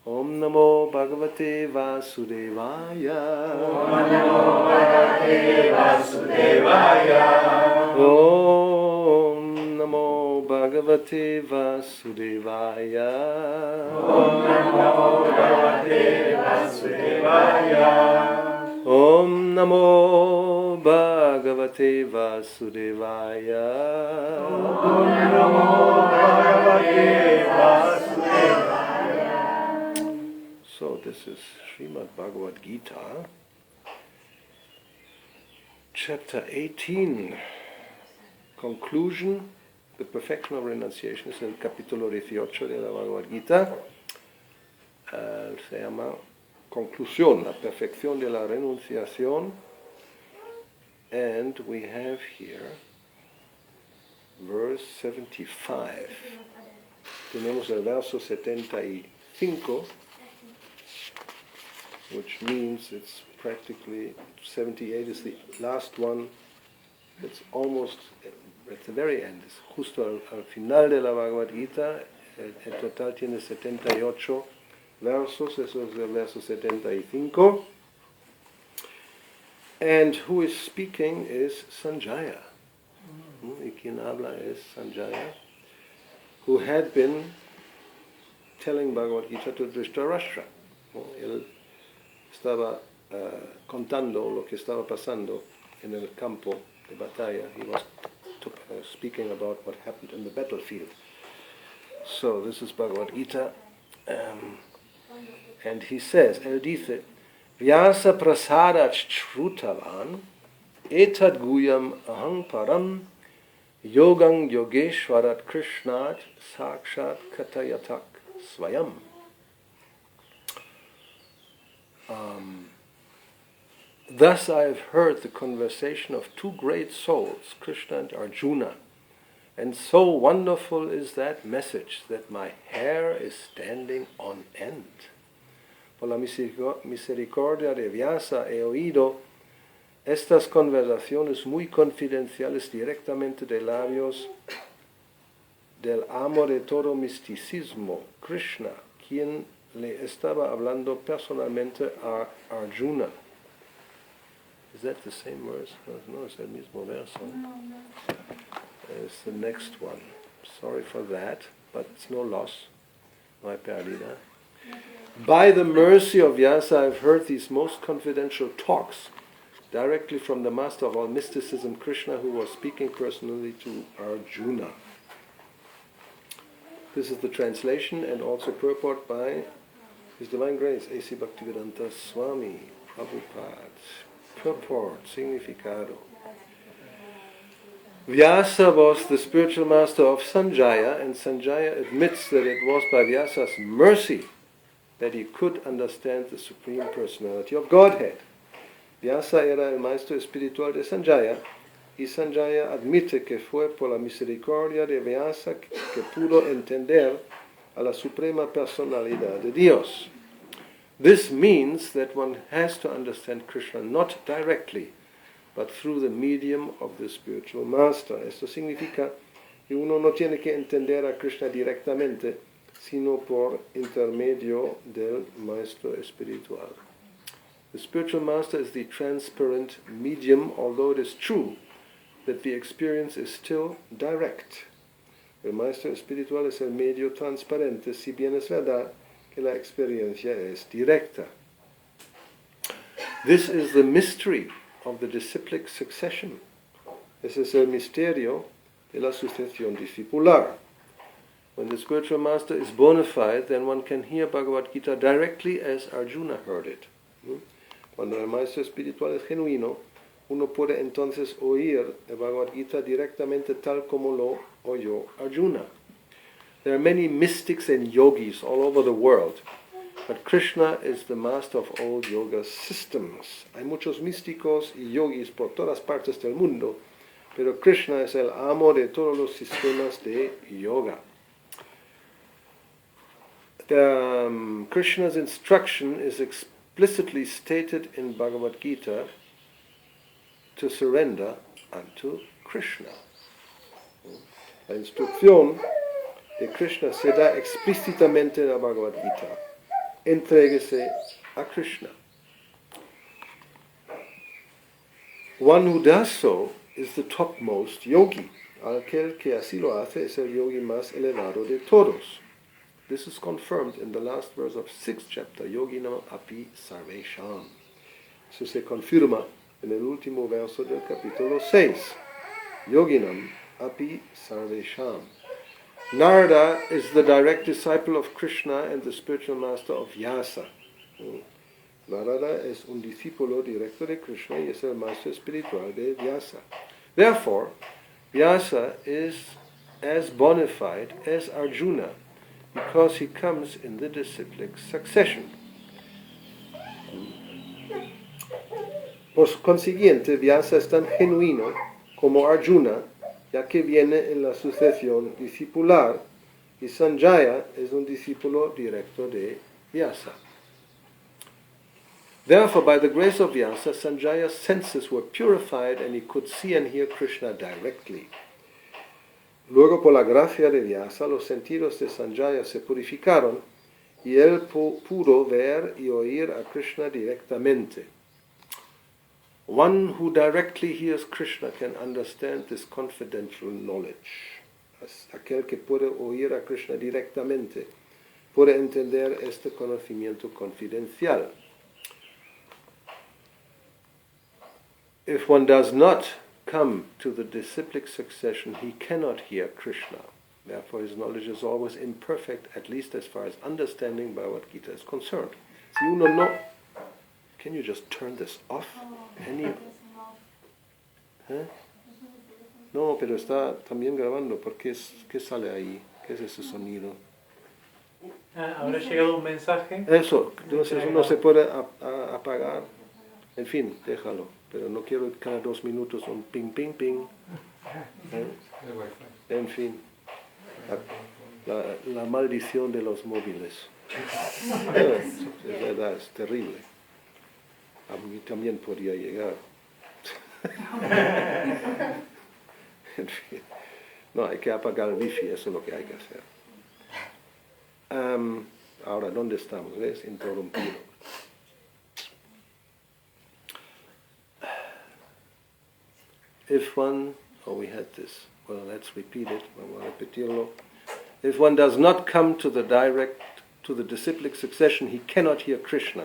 Om Namo Bhagavate Vasudevaya. Om Namo Bhagavate Vasudevaya. Om Namo Bhagavate Vasudevaya. Om Namo Bhagavate Vasudevaya. Om Namo Bhagavate Vasudevaya. Om Namo Bhagavate Vasudevaya. So this is Srimad Bhagavad Gita, chapter 18, Conclusion, the Perfection of Renunciation, es el capítulo 18 de la Bhagavad Gita, se llama Conclusión, la perfección de la renunciación, and we have here verse 75. Tenemos el verso 75, which means it's practically 78 is the last one. It's almost at the very end. Es justo al final de la Bhagavad Gita. En total tiene 78 versos. Eso es el verso 75. And who is speaking is Sanjaya. Y quien habla es Sanjaya, who had been telling Bhagavad Gita to Dhritarashtra. Él estaba contando lo que estaba pasando en el campo de batalla. He was speaking about what happened in the battlefield. So this is Bhagavad Gita, and he says, él dice, Vyasa prasadat shrutavan etad guyam aham param yogam yogeshwarat krishnat sakshat katayatak svayam. Thus I have heard the conversation of two great souls, Krishna and Arjuna, and so wonderful is that message that my hair is standing on end. Por la misericordia de Vyasa he oído estas conversaciones muy confidenciales directamente de labios del amo de todo misticismo, Krishna, quien le estaba hablando personalmente a Arjuna. Is that the same verse? No, es el mismo verso. It's the next one. Sorry for that, but it's no loss. No hay pérdida. By the mercy of Vyasa, I've heard these most confidential talks directly from the master of all mysticism, Krishna, who was speaking personally to Arjuna. This is the translation and also purport by His Divine Grace, A.C. Bhaktivedanta Swami Prabhupada. Purport, significado. Vyasa was the spiritual master of Sanjaya, and Sanjaya admits that it was by Vyasa's mercy that he could understand the Supreme Personality of Godhead. Vyasa era el maestro espiritual de Sanjaya, y Sanjaya admite que fue por la misericordia de Vyasa que pudo entender a la Suprema Personalidad de Dios. This means that one has to understand Krishna not directly, but through the medium of the spiritual master. Esto significa que uno no tiene que entender a Krishna directamente, sino por intermedio del maestro espiritual. The spiritual master is the transparent medium, although it is true that the experience is still direct. El maestro espiritual es el medio transparente, si bien es verdad que la experiencia es directa. This is the mystery of the disciplic succession. Ese es el misterio de la sucesión discipular. When the spiritual master is bona fide, then one can hear Bhagavad Gita directly as Arjuna heard it. Cuando el maestro espiritual es genuino, uno puede entonces oír el Bhagavad Gita directamente tal como lo oyó Arjuna. There are many mystics and yogis all over the world, but Krishna is the master of all yoga systems. Hay muchos místicos y yogis por todas partes del mundo, pero Krishna es el amo de todos los sistemas de yoga. Krishna's instruction is explicitly stated in Bhagavad Gita to surrender unto Krishna. La instrucción de Krishna se da explícitamente en la Bhagavad Gita. entréguese a Krishna. One who does so is the topmost yogi. Aquel que así lo hace es el yogi más elevado de todos. This is confirmed in the last verse of 6th chapter, Yoginam api sarvesham. Eso se confirma en el último verso del capítulo 6. Yoginam api sarvesham. Narada is the direct disciple of Krishna and the spiritual master of Vyasa. Narada es un discípulo directo de Krishna y es el maestro espiritual de Vyasa. Therefore, Vyasa is as bona fide as Arjuna, because he comes in the disciplic succession. Por consiguiente, Vyasa es tan genuino como Arjuna, ya que viene en la sucesión discipular, y Sanjaya es un discípulo directo de Vyasa. Therefore, by the grace of Vyasa, Sanjaya's senses were purified and he could see and hear Krishna directly. Luego, por la gracia de Vyasa, los sentidos de Sanjaya se purificaron y él pudo ver y oír a Krishna directamente. One who directly hears Krishna can understand this confidential knowledge. Aquel que puede oír a Krishna directamente puede entender este conocimiento confidencial. If one does not come to the disciplic succession, he cannot hear Krishna. Therefore, his knowledge is always imperfect, at least as far as understanding Bhagavad-gita is concerned. Si uno no... Can you just turn this off? ¿Eh? No, pero está también grabando. ¿Por qué, qué sale ahí? ¿Qué es ese sonido? Habrá llegado un mensaje. Eso, entonces uno se puede apagar. En fin, déjalo. Pero no quiero cada 2 minutos un ping, ping, ping. En fin, la maldición de los móviles. Es verdad, es terrible. A mí también podría llegar. En fin, no, hay que apagar el wifi, eso es lo que hay que hacer. Ahora, ¿dónde estamos? ¿Ves? Interrumpido. If one, we had this, well, let's repeat it, vamos a repetirlo. If one does not come to the disciplic succession, he cannot hear Krishna.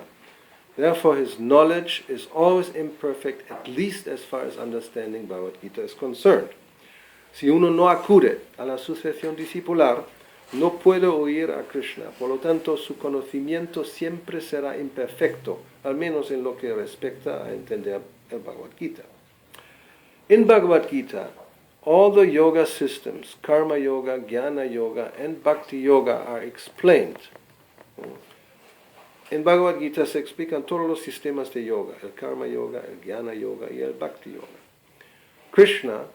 Therefore, his knowledge is always imperfect, at least as far as understanding Bhagavad-gita is concerned. Si uno no acude a la sucesión discipular, no puede oír a Krishna. Por lo tanto, su conocimiento siempre será imperfecto, al menos en lo que respecta a entender el Bhagavad-gita. In Bhagavad-gita, all the yoga systems, karma yoga, jnana yoga, and bhakti-yoga are explained. En Bhagavad-gita se explican todos los sistemas de yoga, el karma yoga, el jnana yoga y el bhakti-yoga. Krishna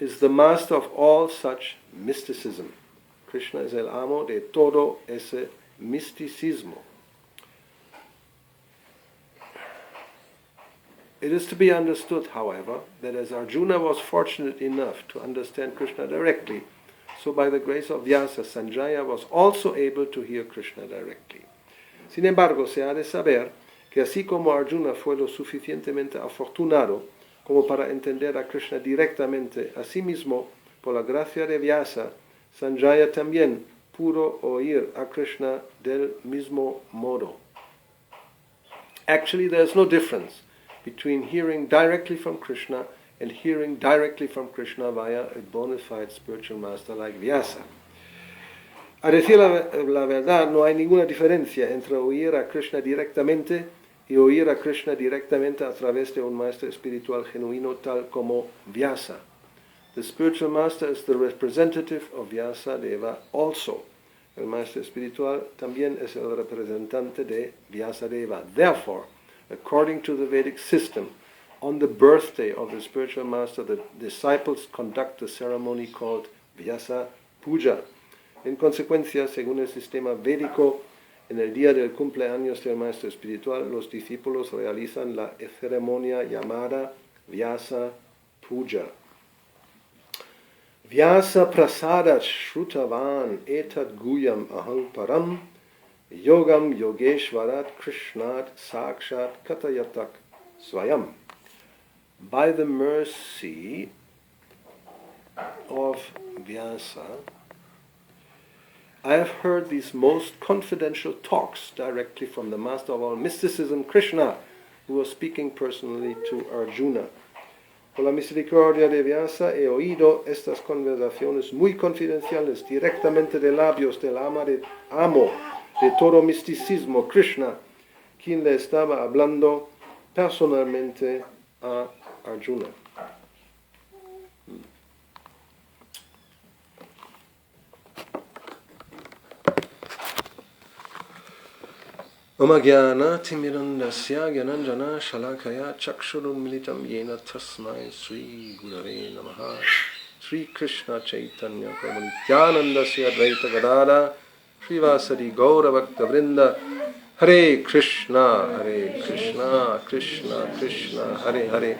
is the master of all such mysticism. Krishna es el amo de todo ese misticismo. It is to be understood, however, that as Arjuna was fortunate enough to understand Krishna directly, so by the grace of Vyasa, Sanjaya was also able to hear Krishna directly. Sin embargo, se ha de saber que así como Arjuna fue lo suficientemente afortunado como para entender a Krishna directamente, asimismo, por la gracia de Vyasa, Sanjaya también pudo oír a Krishna del mismo modo. Actually, there is no difference between hearing directly from Krishna and hearing directly from Krishna via a bona fide spiritual master like Vyasa. A decir la verdad, no hay ninguna diferencia entre oír a Krishna directamente y oír a Krishna directamente a través de un maestro espiritual genuino tal como Vyasa. The spiritual master is the representative of Vyasa Deva also. El maestro espiritual también es el representante de Vyasa Deva. Therefore, according to the Vedic system, on the birthday of the spiritual master, the disciples conduct a ceremony called Vyasa Puja. En consecuencia, según el sistema védico, en el día del cumpleaños del maestro espiritual, los discípulos realizan la ceremonia llamada Vyasa Puja. Vyasa prasadat shrutavan etad guyam aham param Yogam Yogeshwarat Krishnat Sakshat Katayatak Swayam. By the mercy of Vyasa, I have heard these most confidential talks directly from the master of all mysticism, Krishna, who was speaking personally to Arjuna. Por la misericordia de Vyasa he oído estas conversaciones muy confidenciales directamente de labios del amo de todo misticismo, Krishna, quien le estaba hablando personalmente a Arjuna. Omajnana timirandasya gyananjana shalakaya chakshurum militam yena tasmai Sri Gurave Namaha. Sri Krishna Chaitanya Prabhu Nityanandasya Advaita Gadada Srivasadi Gaura Bhakta Vrinda. Hare Krishna, Krishna Krishna, Hare Hare,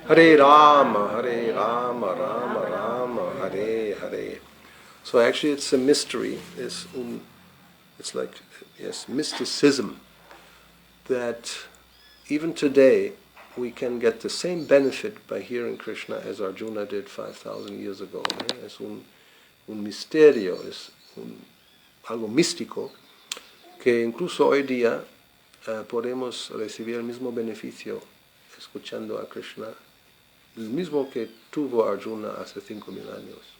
Hare Rama, Rama Rama, Hare Hare. So actually it's a mystery, it's like, yes, mysticism, that even today we can get the same benefit by hearing Krishna as Arjuna did 5,000 years ago. Es un misterio, es algo místico, que incluso hoy día podemos recibir el mismo beneficio escuchando a Krishna, el mismo que tuvo Arjuna hace 5,000 años.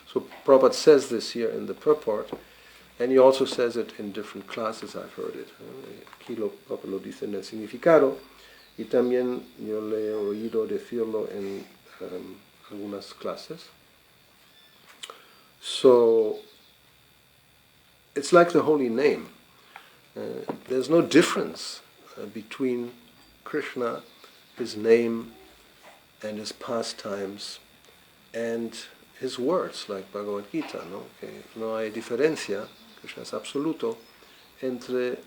So Prabhupada says this here in the purport, and he also says it in different classes, I've heard it. Aquí Prabhupada lo dice en el significado, y también yo le he oído decirlo en algunas clases. So, it's like the holy name. There's no difference between Krishna, his name, and his pastimes, and his words, like Bhagavad Gita, ¿no? Que no hay diferencia, Krishna es absoluto, entre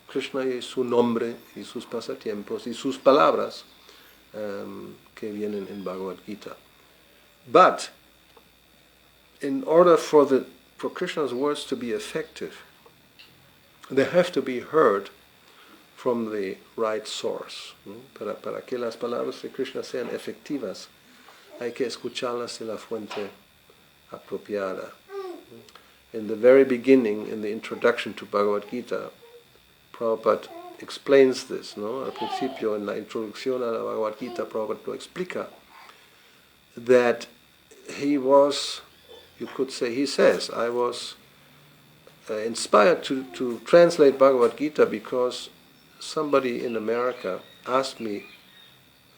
Krishna y su nombre, y sus pasatiempos, y sus palabras que vienen en Bhagavad Gita. But, in order for Krishna's words to be effective, they have to be heard from the right source. ¿No? Para que las palabras de Krishna sean efectivas, hay que escucharlas de la fuente apropiada. In the very beginning, in the introduction to Bhagavad Gita, Prabhupada explains this, ¿no? Al principio, en la introducción a la Bhagavad Gita, Prabhupada lo explica, that he was, you could say, he says, I was inspired to translate Bhagavad Gita because somebody in America asked me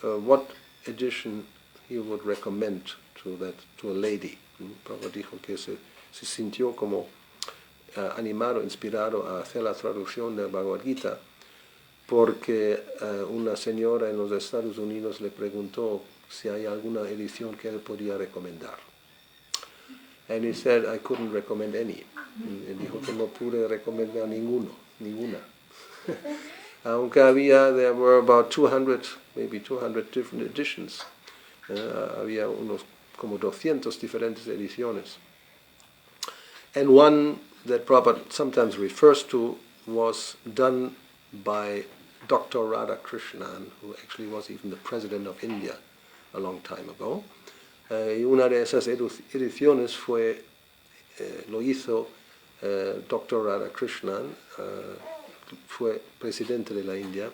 what edition he would recommend to a lady. Prabhupada dijo que se sintió como animado, inspirado a hacer la traducción de Bhagavad Gita porque una señora en los Estados Unidos le preguntó si hay alguna edición que él podía recomendar. And he said, I couldn't recommend any. Y dijo que no pude recomendar ninguna. Aunque there were about 200, maybe 200 different editions. Había unos como 200 diferentes ediciones. And one that Prabhupada sometimes refers to was done by Dr. Radhakrishnan, who actually was even the president of India a long time ago. Y una de esas ediciones lo hizo Dr. Radhakrishnan, fue presidente de la India,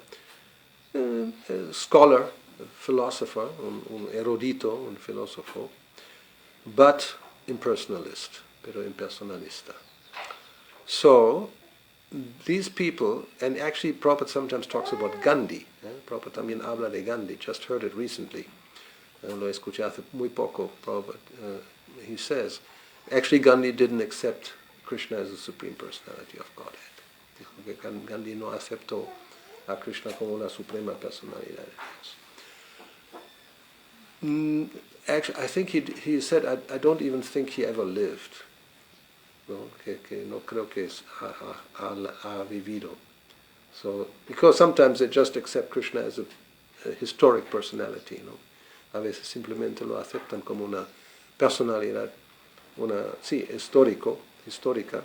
scholar, philosopher, un erudito, un filósofo, but impersonalist, pero impersonalista. So, these people, and actually Prabhupada sometimes talks about Gandhi. Prabhupada también habla de Gandhi, just heard it recently. Lo escuché hace muy poco, Prabhupada. He says, actually Gandhi didn't accept Krishna as the Supreme Personality of Godhead. Dijo que Gandhi no aceptó a Krishna como la Suprema Personalidad de Dios. Actually, I think he said, I don't even think he ever lived. No, que no creo que ha vivido. So, because sometimes they just accept Krishna as a historic personality, no? A veces simplemente lo aceptan como una personalidad, histórica,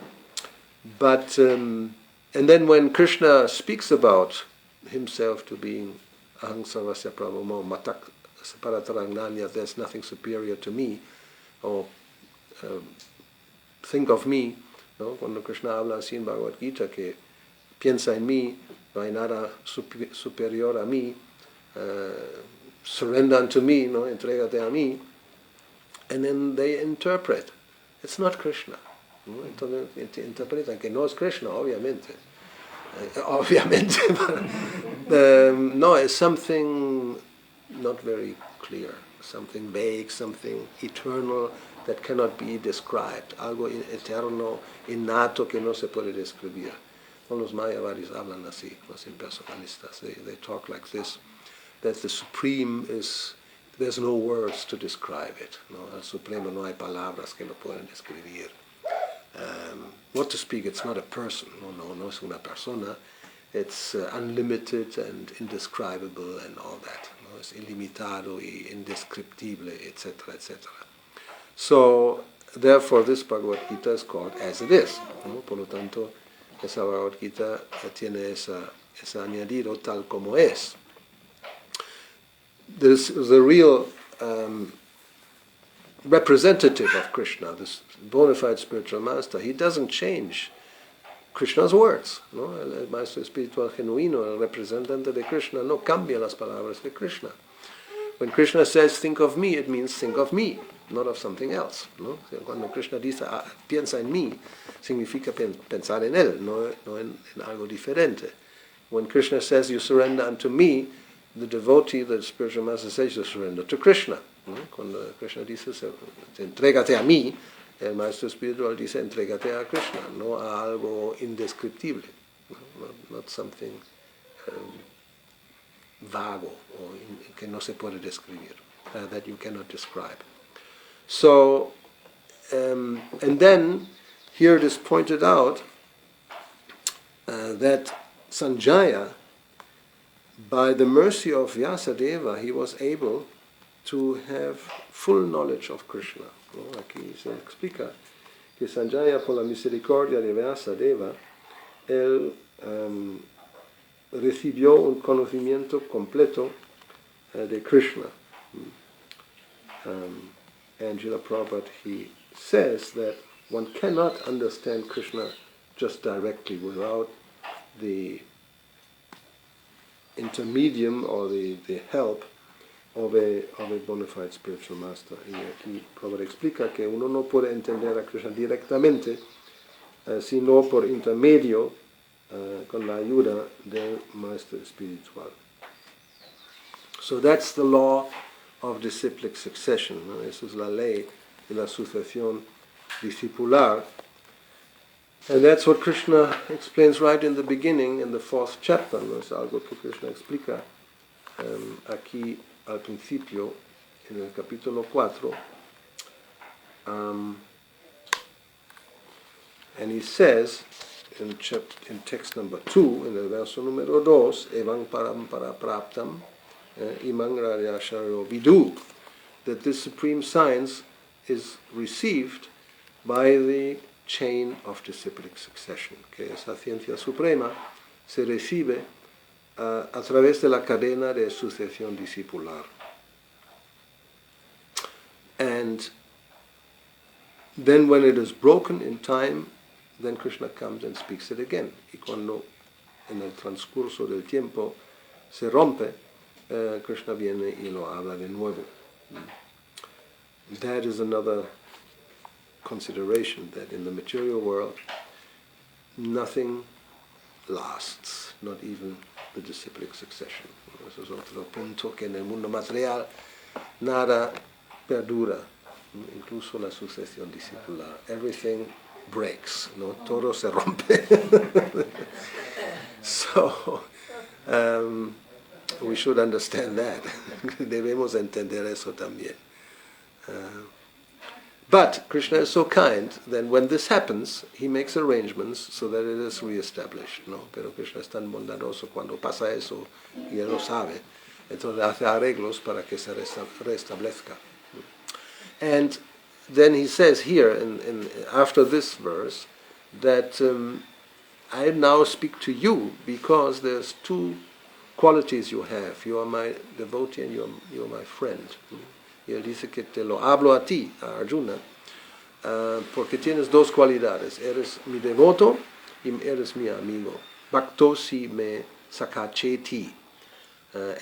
But and then when Krishna speaks about himself to being aham sarvasya prabhamo matak saparataranganya, there's nothing superior to me, or think of me, ¿no? Cuando Krishna habla así en Bhagavad Gita, que piensa en mí, no hay nada superior a mí, surrender unto me, ¿no? Entrégate a mí, and then they interpret, it's not Krishna, ¿no? Entonces interpretan que no es Krishna, obviamente. Obviamente, no, it's something not very clear, something vague, something eternal that cannot be described, algo eterno, innato que no se puede describir. Los Mayavadis hablan así, los impersonalistas, they talk like this, that the Supreme is, there's no words to describe it, ¿no? Al Supremo no hay palabras que lo pueden describir. What to speak, it's not a person, no es una persona, it's unlimited and indescribable and all that, ¿no? Es ilimitado y indescriptible, etc., etc. So, therefore, this Bhagavad Gita is called as it is, ¿no? Por lo tanto, esa Bhagavad Gita tiene ese añadido tal como es. This is a real representative of Krishna, this bona fide spiritual master. He doesn't change Krishna's words, ¿no? El maestro espiritual genuino, el representante de Krishna, no cambia las palabras de Krishna. When Krishna says, think of me, it means think of me, not of something else, ¿no? Cuando Krishna dice, piensa en mí, significa pensar en él, no en algo diferente. When Krishna says, you surrender unto me, the devotee, the spiritual master says, you surrender to Krishna, ¿no? Cuando Krishna dice, entrégate a mí, el maestro espiritual dice, entrégate a Krishna, no a algo indescriptible, ¿no? Not something vago, or que no se puede describir, that you cannot describe. So, and then here it is pointed out that Sanjaya, by the mercy of Vyasadeva, he was able to have full knowledge of Krishna, ¿no? Aquí se explica que Sanjaya, por la misericordia de Vyasadeva, él recibió un conocimiento completo de Krishna. Angela Prabhupada, he says that one cannot understand Krishna just directly without the intermedium or the help of a bona fide spiritual master. Y aquí Prabhupada explica que uno no puede entender a Krishna directamente, sino por intermedio, con la ayuda del maestro espiritual. So that's the law of disciplic succession, ¿no? Esa es la ley de la sucesión discipular. And that's what Krishna explains right in the beginning, in the 4th chapter, ¿no? Es algo que Krishna explica aquí al principio, en el capítulo 4. And he says, in text number 2, in el verso número 2, evam parampara praptam imang raryasharo vidu, that this supreme science is received by the chain of disciplic succession, que esa ciencia suprema se recibe a través de la cadena de sucesión discipular. And then when it is broken in time, then Krishna comes and speaks it again. Y cuando en el transcurso del tiempo se rompe, Krishna viene y lo habla de nuevo. That is another consideration, that in the material world nothing lasts, not even the disciplic succession. Eso es otro punto, que en el mundo material nada perdura, incluso la sucesión discipular. Everything breaks, ¿no? Todo se rompe. So, we should understand that. Debemos entender eso también. But Krishna is so kind that when this happens, he makes arrangements so that it is reestablished, ¿no? Pero Krishna es tan bondadoso cuando pasa eso, y él lo sabe, entonces hace arreglos para que se restablezca. And then he says here, after this verse, that I now speak to you because there's two qualities you have. You are my devotee and you are my friend. Y él dice que te lo hablo a ti, a Arjuna, porque tienes dos cualidades. Eres mi devoto y eres mi amigo. Bhaktosi me sakacheti.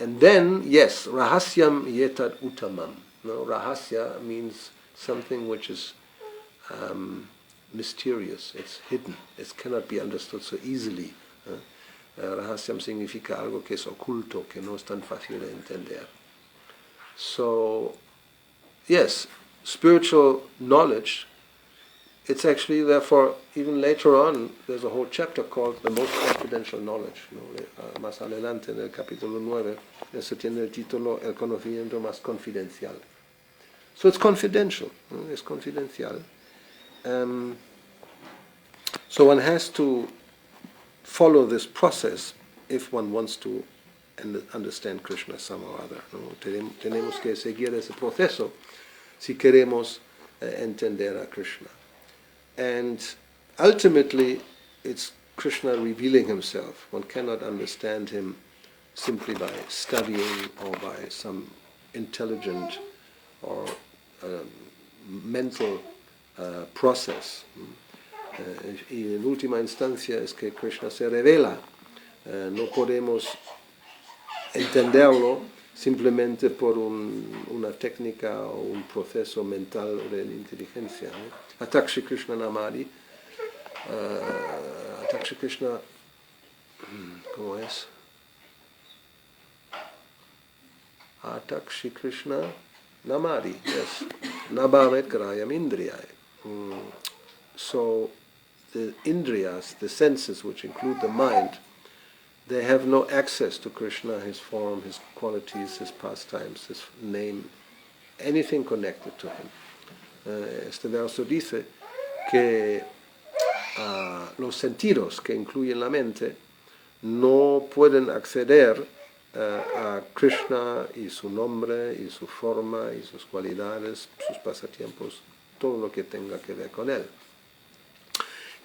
And then, yes, rahasyam yetad uttamam. No, rahasya means something which is mysterious, it's hidden, it cannot be understood so easily. Rahasyam significa algo que es oculto, que no es tan fácil de entender. So, yes, spiritual knowledge, it's actually, therefore, even later on, there's a whole chapter called The Most Confidential Knowledge. ¿No? Más adelante, en el capítulo 9, eso tiene el título El conocimiento más confidencial. So it's confidential, it's confidential. So one has to follow this process if one wants to understand Krishna somehow or other. ¿No? Tenemos que seguir ese proceso si queremos entender a Krishna. And ultimately, it's Krishna revealing himself. One cannot understand him simply by studying or by some intelligent or mental process. Y en última instancia es que Krishna se revela. No podemos entenderlo simplemente por una técnica o un proceso mental de la inteligencia. ¿No? Atak Shri Krishna Namadi, Atak Shri Krishna, ¿cómo es? Atak Shri Krishna Namadi, yes. Nabhavet Grayam Indriyai. So the indriyas, the senses which include the mind, they have no access to Krishna, his form, his qualities, his pastimes, his name, anything connected to him. Este verso dice que los sentidos que incluyen la mente no pueden acceder a Krishna y su nombre y su forma y sus cualidades, sus pasatiempos, todo lo que tenga que ver con él.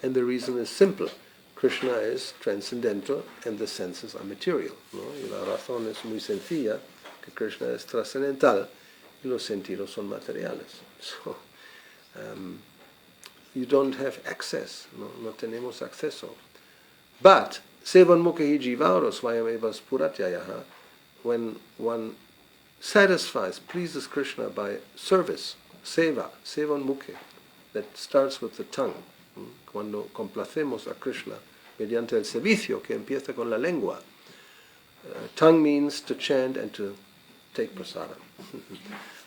And the reason is simple. Krishna is transcendental and the senses are material. ¿No? Y la razón es muy sencilla, que Krishna es trascendental y los sentidos son materiales. So, you don't have access, no tenemos acceso. But, sevan mukhi jivaro swayam eva spuratyayaha, when one satisfies, pleases Krishna by service, sevan mukhi, that starts with the tongue. Cuando complacemos a Krishna mediante el servicio que empieza con la lengua. Tongue means to chant and to take prasada.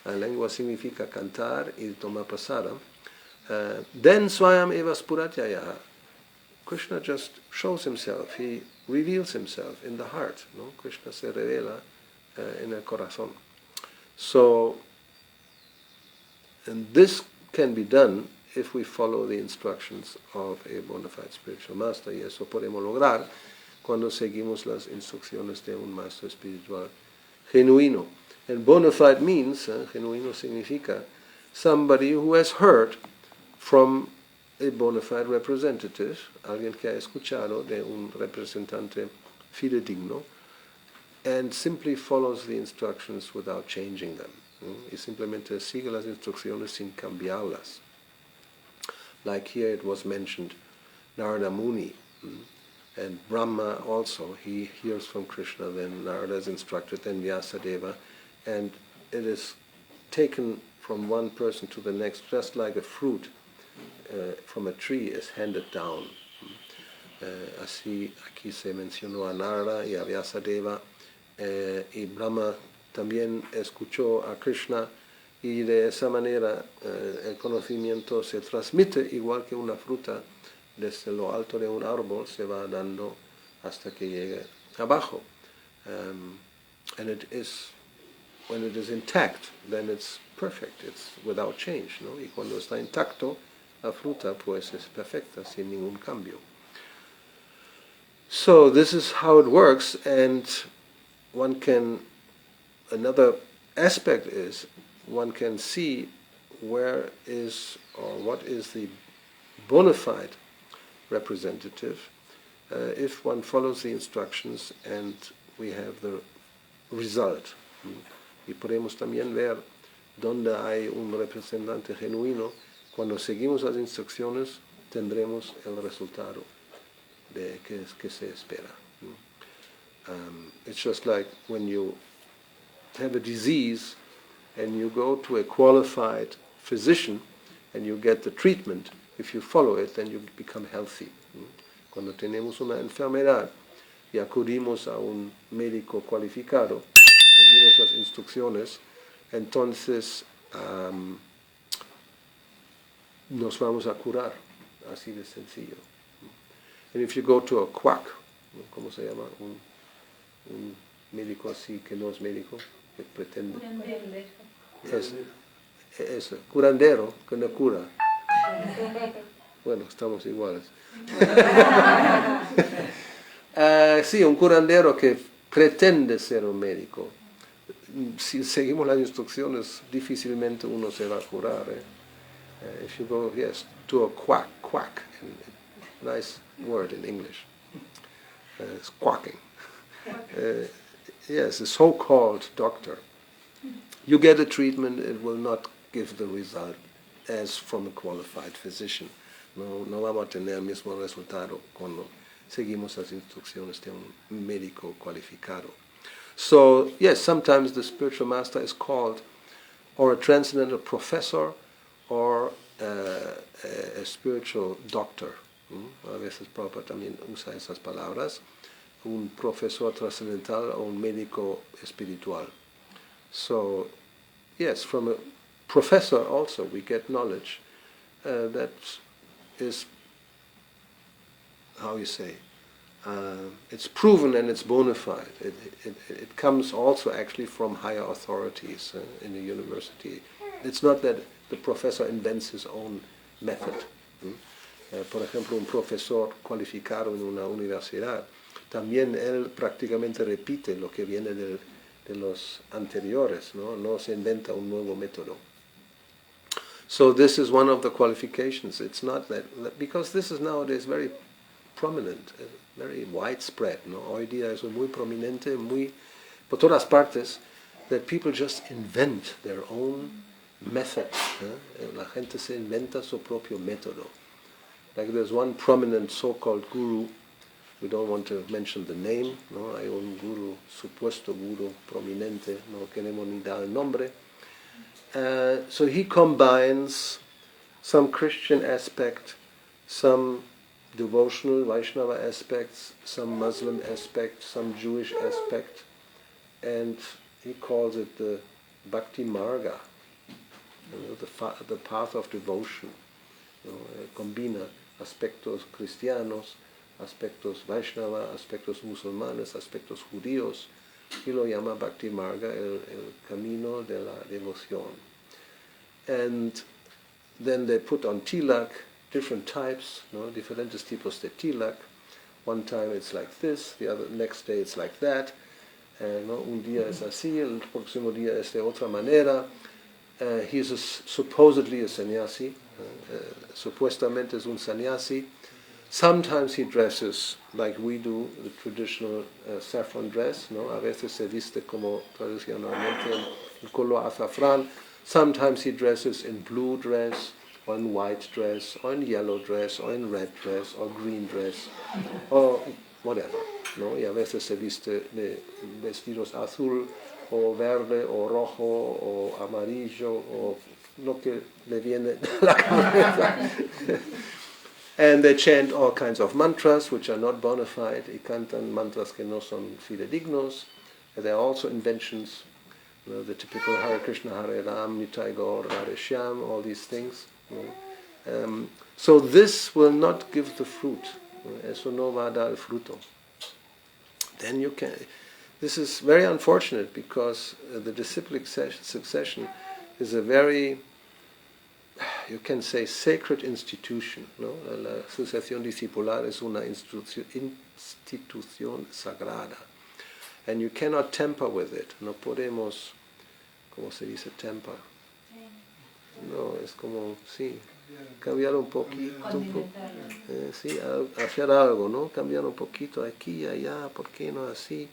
La lengua significa cantar y tomar prasada. Then swayam eva spuratyayaha. Krishna just shows himself, he reveals himself in the heart. No? Krishna se revela en el corazón. So, and this can be done if we follow the instructions of a bona fide spiritual master, y eso podemos lograr cuando seguimos las instrucciones de un maestro espiritual genuino. And bona fide means, genuino significa, somebody who has heard from a bona fide representative, alguien que ha escuchado de un representante fidedigno, and simply follows the instructions without changing them. Y simplemente sigue las instrucciones sin cambiarlas. Like here it was mentioned, Narada Muni, and Brahma also, he hears from Krishna, then Narada is instructed, then Vyasadeva, and it is taken from one person to the next, just like a fruit from a tree is handed down. Así aquí se mencionó a Narada y a Vyasadeva, y Brahma también escuchó a Krishna, y de esa manera el conocimiento se transmite igual que una fruta desde lo alto de un árbol se va dando hasta que llegue abajo. And it is, when it is intact, then it's perfect, it's without change, ¿no? Y cuando está intacto, la fruta pues es perfecta, sin ningún cambio. So this is how it works, and one can, another aspect is, one can see where is, or what is the bona fide representative if one follows the instructions and we have the result. Y podemos también ver donde hay un representante genuino. Cuando seguimos las instrucciones tendremos el resultado de que se espera. It's just like when you have a disease and you go to a qualified physician and you get the treatment. If you follow it, then you become healthy. Cuando tenemos una enfermedad y acudimos a un médico cualificado y seguimos las instrucciones, entonces nos vamos a curar, así de sencillo. And if you go to a quack, ¿cómo se llama? Un médico así que no es médico, que pretende. Es curandero, que no cura. Bueno, estamos iguales. Sí, un curandero que pretende ser un médico. Si seguimos las instrucciones, difícilmente uno se va a curar. If you go, yes, to a quack, nice word in English. It's quacking. Yes, a so-called doctor. You get a treatment, it will not give the result as from a qualified physician. No vamos a tener el mismo resultado cuando seguimos las instrucciones de un médico cualificado. So, yes, sometimes the spiritual master is called or a transcendental professor or a spiritual doctor. A veces Prabhupada también usa esas palabras. Un profesor trascendental o un médico espiritual. So, yes, from a professor also we get knowledge that is, how you say, it's proven and it's bona fide. It comes also actually from higher authorities in the university. It's not that the professor invents his own method. Por ejemplo, un profesor cualificado en una universidad, también él prácticamente repite lo que viene de los anteriores, no se inventa un nuevo método. So this is one of the qualifications. It's not that, because this is nowadays very prominent, very widespread. Hoy día es muy prominente, muy por todas partes, that people just invent their own method. La gente se inventa su propio método. Like there's one prominent so-called guru, we don't want to mention the name, hay un guru, supuesto guru prominente, no queremos ni dar el nombre. So he combines some Christian aspect, some devotional Vaishnava aspects, some Muslim aspect, some Jewish aspect, and he calls it the Bhakti Marga, the path of devotion. Combina aspectos cristianos, aspectos Vaishnava, aspectos musulmanes, aspectos judíos, y lo llama Bhakti Marga, el camino de la devoción. And then they put on tilak, different types, diferentes tipos de tilak. One time it's like this, next day it's like that. Un día es así, el próximo día es de otra manera. He's supposedly a sannyasi, supuestamente es un sannyasi. Sometimes he dresses like we do, the traditional saffron dress, A veces se viste como tradicionalmente el color azafrán. Sometimes he dresses in blue dress, or in white dress, or in yellow dress, or in red dress, or green dress, or whatever, Y a veces se viste de vestidos azul, o verde, o rojo, o amarillo, o lo que le viene a la cabeza. And they chant all kinds of mantras which are not bona fide. Y cantan mantras que no son fidedignos. And there are also inventions, the typical Hare Krishna, Hare Ram, Nitai Gaur, Radhe Shyam, all these things. So this will not give the fruit. Eso no va a dar el fruto. Then you can. This is very unfortunate because the disciplic succession is a very, you can say, sacred institution. La sucesión discipular es una institución sagrada. And you cannot tamper with it. No podemos, ¿cómo se dice tamper? No, es como, sí, cambiar un poquito, sí, hacer algo, ¿no? Cambiar un poquito aquí y allá, ¿por qué no así?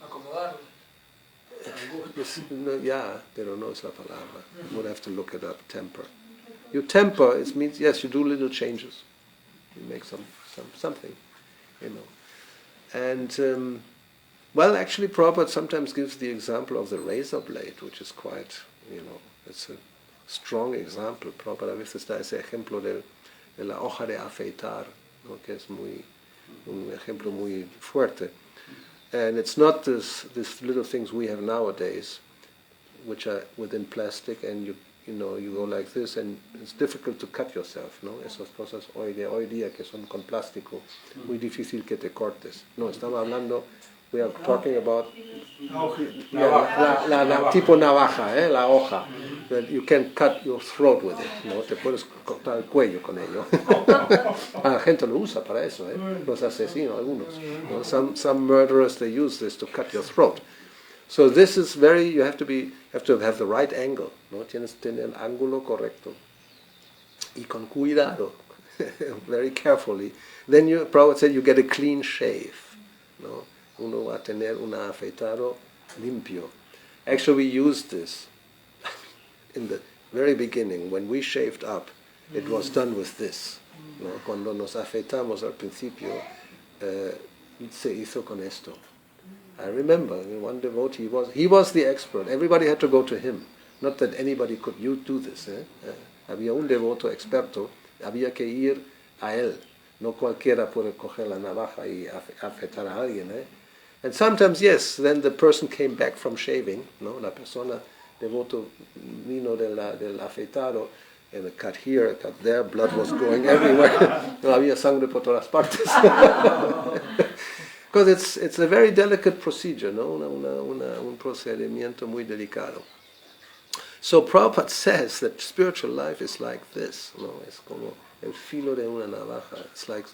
Acomodarlo. Yeah, pero no es la palabra. You would have to look it up. Temper. You temper. It means yes, you do little changes. You make something, you know. And well, actually, Prabhupada sometimes gives the example of the razor blade, which is quite, you know, it's a strong example. Prabhupada a veces da ese ejemplo de la hoja de afeitar, ¿no? Que es un ejemplo muy fuerte. And it's not these little things we have nowadays, which are within plastic, and you know, you go like this, and it's difficult to cut yourself, ¿no? Esas cosas hoy día que son con plástico, muy difícil que te cortes. No, estamos hablando, we are talking about tipo navaja, la hoja. That you can cut your throat with it, ¿no? Te puedes cortar el cuello con ello. La gente lo usa para eso, los asesinos, algunos. ¿No? Some murderers, they use this to cut your throat. So this is you have to have the right angle, ¿no? Tienes que tener el ángulo correcto. Y con cuidado, very carefully. Then Prabhupada said you get a clean shave, ¿no? Uno va a tener un afeitado limpio. Actually, we used this in the very beginning. When we shaved up, it was done with this, ¿no? Cuando nos afeitamos al principio, se hizo con esto. I remember one devotee, he was the expert. Everybody had to go to him. Not that anybody could do this. Había un devoto experto, había que ir a él. No cualquiera puede coger la navaja y afeitar a alguien. And sometimes, yes, then the person came back from shaving, ¿no? La persona devoto vino del afeitado, and a cut here, a cut there, blood was going everywhere. No había sangre por todas partes. Because it's a very delicate procedure, no? Un procedimiento muy delicado. So Prabhupada says that spiritual life is like this, no? Es como el filo de una navaja. It's like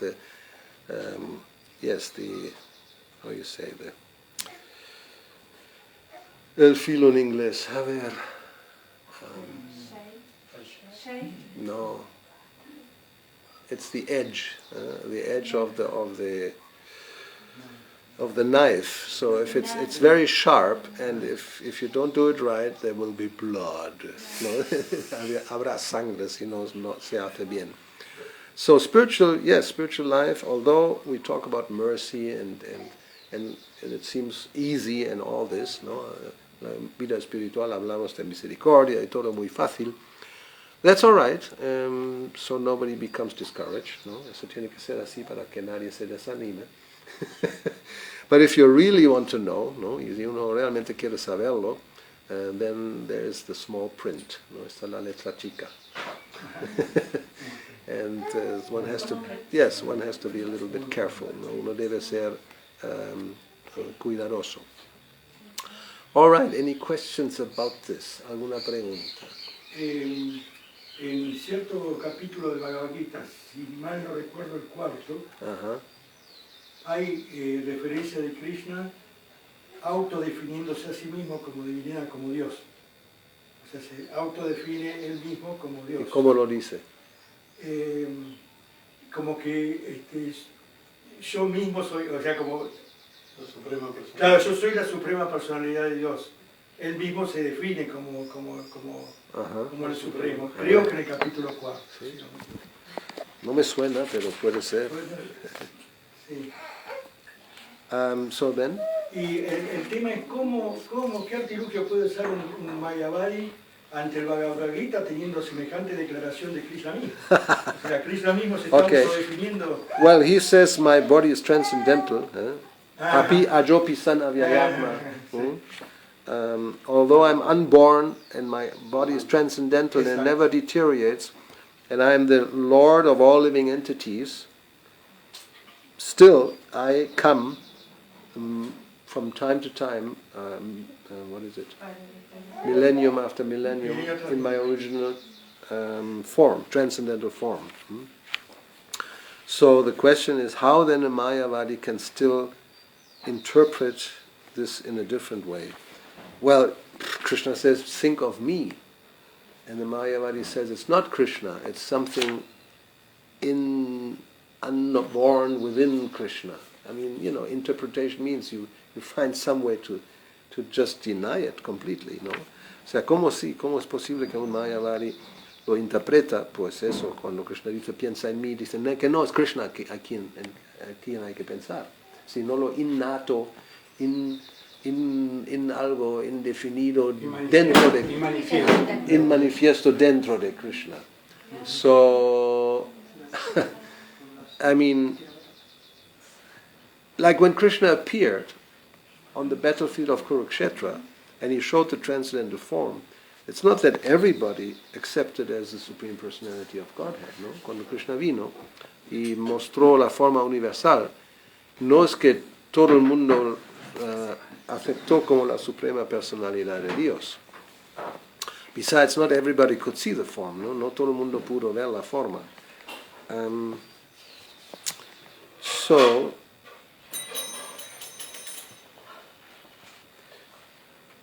how you say el filo en inglés. A ver. No. It's the edge of the knife. So if it's very sharp, and if you don't do it right, there will be blood. No? Habrá sangre si no se hace bien. So spiritual life, although we talk about mercy and it seems easy and all this, no? La vida espiritual hablamos de misericordia y todo muy fácil. That's all right, so nobody becomes discouraged, no? Eso tiene que ser así para que nadie se desanime. But if you really want to know, no, y si uno realmente quiere saberlo, then there is the small print, no, está la letra chica. And one has to be a little bit careful, no? Uno debe ser cuidadoso. All right, any questions about this? ¿Alguna pregunta? En cierto capítulo de Bhagavad-gita, si mal no recuerdo el cuarto, hay referencia de Krishna autodefiniéndose a sí mismo como divinidad, como Dios. O sea, se autodefine él mismo como Dios. ¿Y cómo lo dice? Como que yo mismo soy, o sea, como... La suprema personalidad. Claro, yo soy la suprema personalidad de Dios. Él mismo se define como el supremo. Creo que en el capítulo 4. Sí. No me suena, pero puede ser. Sí. So then? Y el tema es qué artilugio puede usar un Mayavadi ante el Bhagavad-gita teniendo semejante declaración de Krishna mismo. O sea, Krishna mismo se está autodefiniendo. Well, he says my body is transcendental. Api ajopi san avyayatma. Although I'm unborn and my body is transcendental and never deteriorates, and I am the Lord of all living entities, still I come from time to time, millennium after millennium, in my original form, transcendental form. So the question is, how then a Mayavadi can still interpret this in a different way? Well, Krishna says, think of me. And the Mayavadi says, it's not Krishna, it's something unborn within Krishna. I mean, interpretation means you find some way to just deny it completely, ¿no? O sea, ¿cómo es posible que un Mayavadi lo interpreta? Pues eso, cuando Krishna dice, piensa en mí, dice que no es Krishna a quien hay que pensar, sino lo innato, in algo indefinido dentro de manifiesto dentro de Krishna. So, I mean, like when Krishna appeared on the battlefield of Kurukshetra and he showed the transcendental form, it's not that everybody accepted as the Supreme Personality of Godhead, ¿no? Cuando Krishna vino y mostró la forma universal, no es que todo el mundo aceptó como la Suprema Personalidad de Dios. Besides, not everybody could see the form, ¿no? No todo el mundo pudo ver la forma.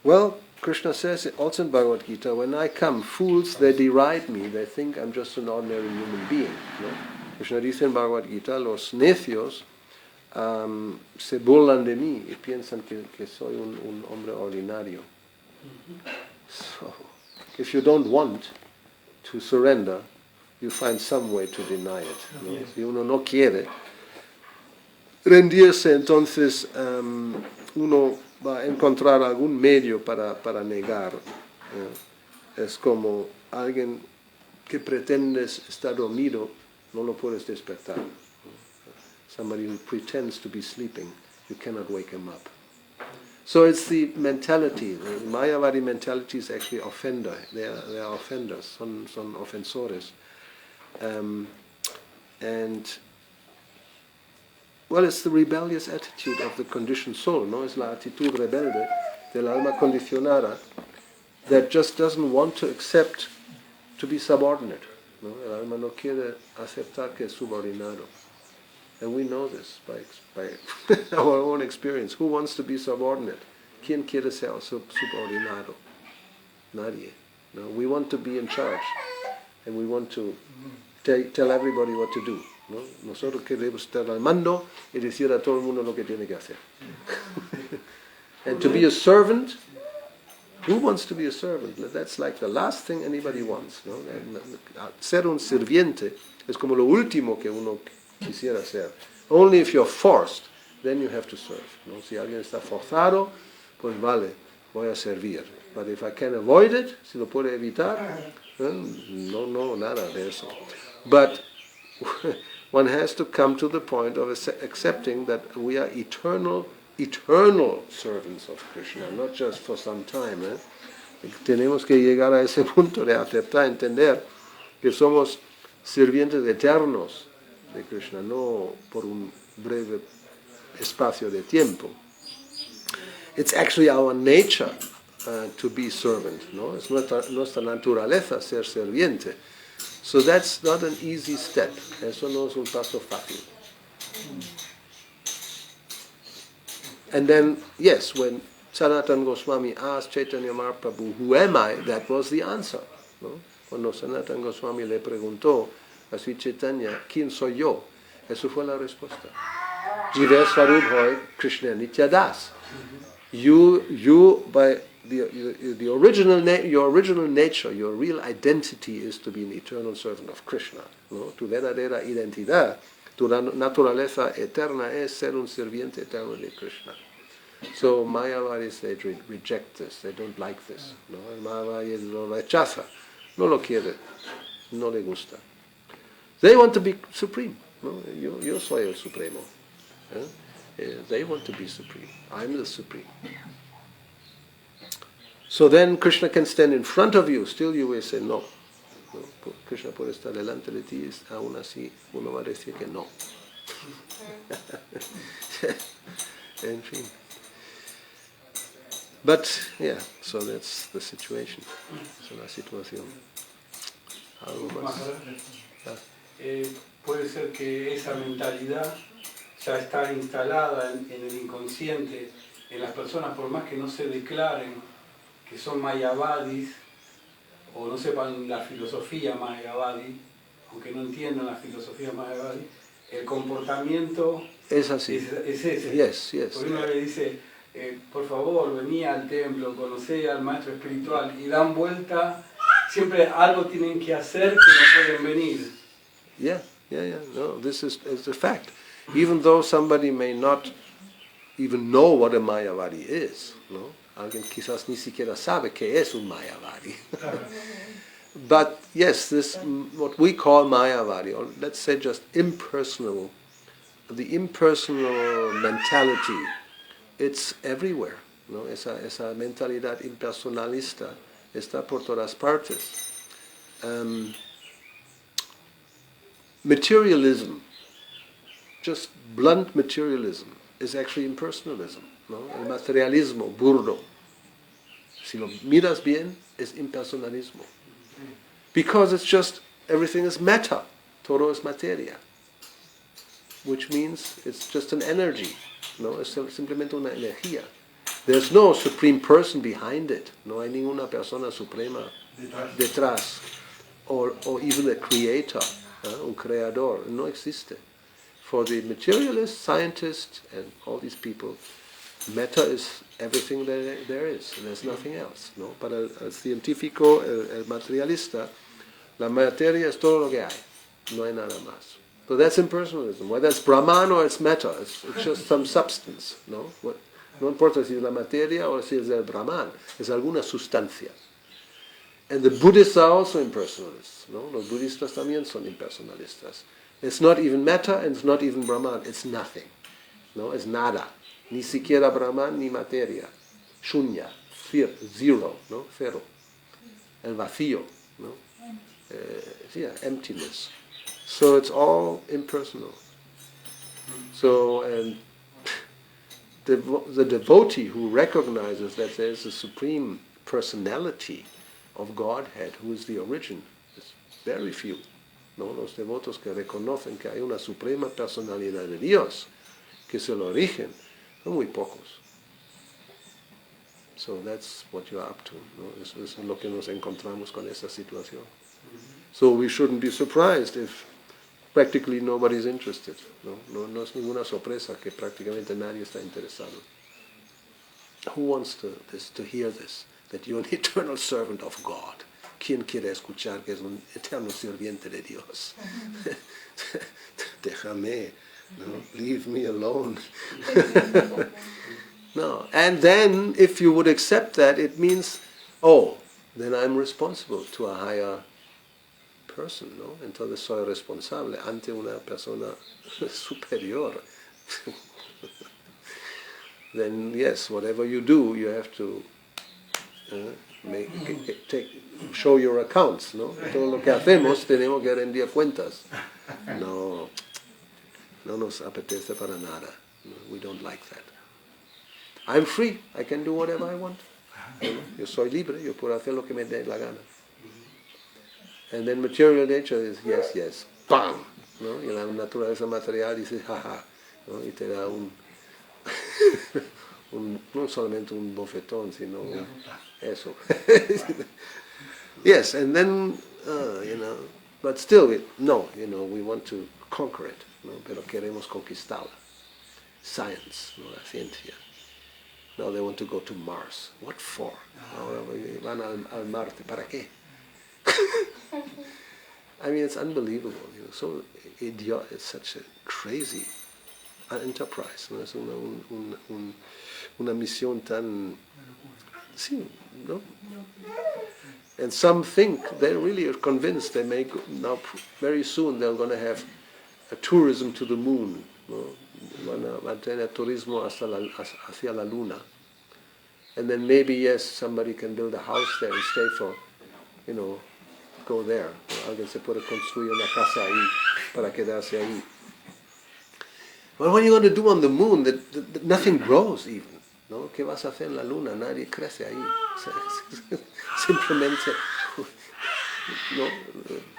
Well, Krishna says also in Bhagavad Gita, when I come, fools, they deride me, they think I'm just an ordinary human being, ¿no? Krishna dice en Bhagavad Gita, los necios se burlan de mí y piensan que soy un hombre ordinario. So, if you don't want to surrender, you find some way to deny it, ¿no? Si uno no quiere rendirse, entonces uno va a encontrar algún medio para negar. Es como alguien que pretende estar dormido, no lo puedes despertar. Somebody who pretends to be sleeping, you cannot wake him up. So it's the mentality. The Mayavadi mentality is actually offender. They are offenders, son ofensores. And well, it's the rebellious attitude of the conditioned soul, no? Es la actitud rebelde del alma condicionada that just doesn't want to accept to be subordinate, no? El alma no quiere aceptar que es subordinado. And we know this by our own experience. Who wants to be subordinate? ¿Quién quiere ser subordinado? Nadie. No? We want to be in charge, and we want to tell everybody what to do, ¿no? Nosotros queremos estar al mando y decir a todo el mundo lo que tiene que hacer. And to be a servant, who wants to be a servant? That's like the last thing anybody wants, ¿no? Ser un sirviente es como lo último que uno quisiera ser. Only if you're forced, then you have to serve, ¿no? Si alguien está forzado, pues vale, voy a servir. But if I can avoid it, si lo puedo evitar, no, nada de eso. But one has to come to the point of accepting that we are eternal servants of Krishna, not just for some time. Tenemos que llegar a ese punto de aceptar, entender que somos sirvientes eternos de Krishna, no por un breve espacio de tiempo. It's actually our nature to be servant, ¿no? Es nuestra naturaleza ser serviente. So that's not an easy step. Eso no es un paso fácil. And then, yes, when Sanatana Goswami asked Chaitanya Mahaprabhu, who am I? That was the answer, ¿no? Cuando Sanatana Goswami le preguntó a Sri Chaitanya, ¿quién soy yo? Eso fue la respuesta. Jive Swarup hoy Krishna Nityadas. You by the original your original nature, your real identity is to be an eternal servant of Krishna, ¿no? Tu verdadera identidad, tu naturaleza eterna es ser un sirviente eterno de Krishna. So Mayavadis, they reject this, they don't like this, ¿no? El Mayavadi lo rechaza, no lo quiere, no le gusta. They want to be supreme, ¿no? Yo soy el supremo. They want to be supreme. I'm the supreme. So then Krishna can stand in front of you, still you will say no. Krishna puede estar delante de ti, aún así uno va a decir que no. En fin. But, yeah, so that's the situation. Esa es la situación. ¿Algo más? Puede ser que esa mentalidad ya está instalada en el inconsciente, en las personas, por más que no se declaren que son mayavadis o no sepan la filosofía mayavadi, aunque no entiendan la filosofía mayavadi, el comportamiento es así. Es ese. Yes, yes. Porque uno le dice, por favor, vení al templo, conocé al maestro espiritual, y dan vuelta, siempre algo tienen que hacer que no pueden venir. Yeah. No, this is a fact. Even though somebody may not even know what a Mayavadi is, no? Alguien quizás ni siquiera sabe qué es un Mayavadi. But yes, this what we call Mayavadi, or let's say just impersonal, the impersonal mentality, it's everywhere. ¿No? Esa mentalidad impersonalista está por todas partes. Materialism, just blunt materialism, is actually impersonalism. ¿No? El materialismo burdo, si lo miras bien, es impersonalismo. Because it's just, everything is matter, todo es materia. Which means it's just an energy, ¿no? Es simplemente una energía. There's no supreme person behind it. No hay ninguna persona suprema detrás. Or even a creator, un creador. No existe. For the materialist, scientist, and all these people, matter is everything there is. There's nothing else. ¿No? Para el científico, el materialista, la materia es todo lo que hay. No hay nada más. So that's impersonalism. Whether it's Brahman or it's matter, it's just some substance. No importa si es la materia o si es el Brahman, es alguna sustancia. And the Buddhists are also impersonalists. No? Los budistas también son impersonalistas. It's not even matter and it's not even Brahman. It's nothing. No? It's nada. Ni siquiera Brahman ni materia. Shunya, zero, no? Cero. El vacío, no? Emptiness. So it's all impersonal. So, and the devotee who recognizes that there is a supreme personality of Godhead who is the origin is very few. ¿No? Los devotos que reconocen que hay una suprema personalidad de Dios, que es el origen, son muy pocos. So that's what you're up to. ¿No? Eso es lo que nos encontramos con esa situación. So we shouldn't be surprised if practically nobody's interested. No es ninguna sorpresa que prácticamente nadie está interesado. Who wants to hear this? That you're an eternal servant of God. ¿Quién quiere escuchar que es un eterno sirviente de Dios? Déjame. No, leave me alone. No. And then, if you would accept that, it means, then I'm responsible to a higher person, ¿no? Entonces soy responsable ante una persona superior. Then yes, whatever you do, you have to show your accounts, ¿no? Todo lo que hacemos tenemos que rendir cuentas. No nos apetece para nada. No, we don't like that. I'm free. I can do whatever I want. Yo soy libre. Yo puedo hacer lo que me dé la gana. And then material nature is yes, ¡pam! ¿No? Y la naturaleza material dice jaja, ¿no? Y te da no solamente un bofetón, sino eso. Yes, and then but still, we want to conquer it, ¿no? Pero queremos conquistarla. Science, ¿no? La ciencia. Now they want to go to Mars. What for? Ahora van al Marte. ¿Para qué? I mean, it's unbelievable. So idiot. It's such a crazy enterprise. ¿No? Es una misión tan... Sí, ¿no? And some think, they really are convinced they may go, now very soon they're going to have a tourism to the moon. ¿No? Van a tener turismo hacia la luna. And then maybe, yes, somebody can build a house there and stay for, go there. Alguien se puede construir una casa ahí para quedarse ahí. Well, what are you going to do on the moon? Nothing grows even. ¿No? ¿Qué vas a hacer en la luna? Nadie crece ahí. Simplemente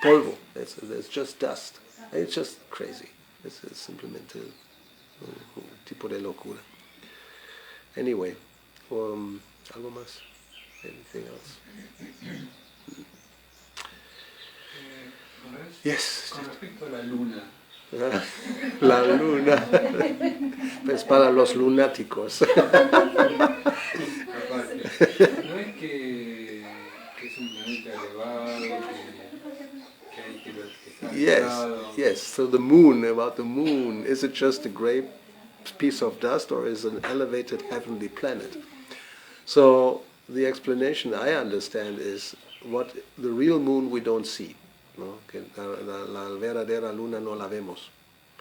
polvo. It's just dust. It's just crazy. Es simplemente un tipo de locura. Anyway, algo más. Anything else? Yes. Con respecto a la luna. La luna. Pues para los lunáticos. Aparte, ¿no es que es un planeta elevado, que hay que está elevado? Yes. So the moon, about the moon, is it just a great piece of dust or is it an elevated heavenly planet? So the explanation I understand is what the real moon we don't see. No? Que la verdadera luna no la vemos